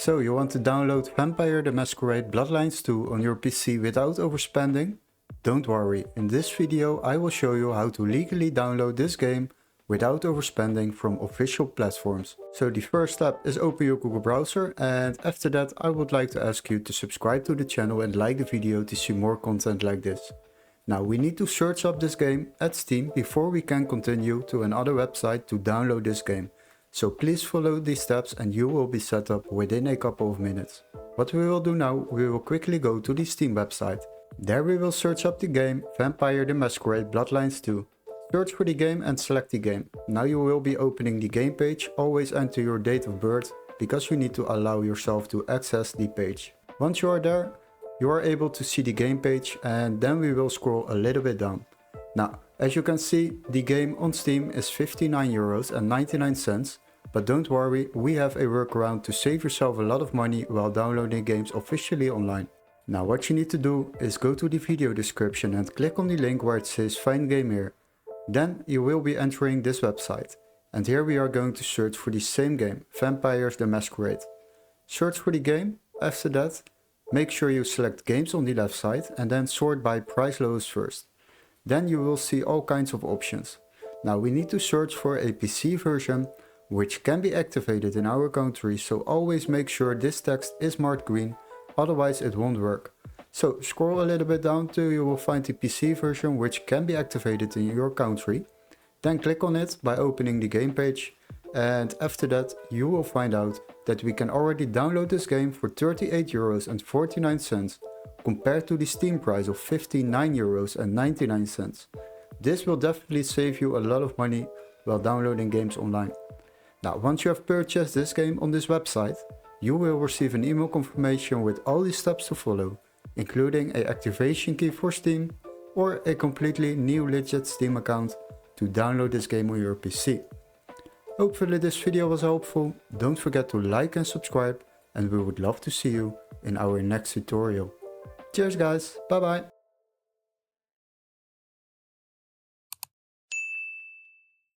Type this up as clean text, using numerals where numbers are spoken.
So you want to download Vampire the Masquerade Bloodlines 2 on your PC without overspending? Don't worry, in this video I will show you how to legally download this game without overspending from official platforms. So the first step is open your Google browser, and after that I would like to ask you to subscribe to the channel and like the video to see more content like this. Now we need to search up this game at Steam before we can continue to another website to download this game. So please follow these steps and you will be set up within a couple of minutes. What we will do now, we will quickly go to the Steam website. There we will search up the game Vampire the Masquerade Bloodlines 2. Search for the game and select the game. Now you will be opening the game page. Always enter your date of birth because you need to allow yourself to access the page. Once you are there, you are able to see the game page, and then we will scroll a little bit down. Now, as you can see, the game on Steam is €59.99, but don't worry, we have a workaround to save yourself a lot of money while downloading games officially online. Now what you need to do is go to the video description and click on the link where it says find game here. Then you will be entering this website, and here we are going to search for the same game, Vampires the Masquerade. Search for the game. After that, make sure you select games on the left side and then sort by price lowest first. Then you will see all kinds of options. Now we need to search for a PC version which can be activated in our country, so always make sure this text is marked green, otherwise it won't work. So scroll a little bit down till you will find the PC version which can be activated in your country. Then click on it by opening the game page, and after that you will find out that we can already download this game for €38.49 compared to the Steam price of €59.99. This will definitely save you a lot of money while downloading games online. Now once you have purchased this game on this website, you will receive an email confirmation with all the steps to follow, including an activation key for Steam or a completely new legit Steam account to download this game on your PC. Hopefully this video was helpful. Don't forget to like and subscribe, and we would love to see you in our next tutorial. Cheers guys, bye bye!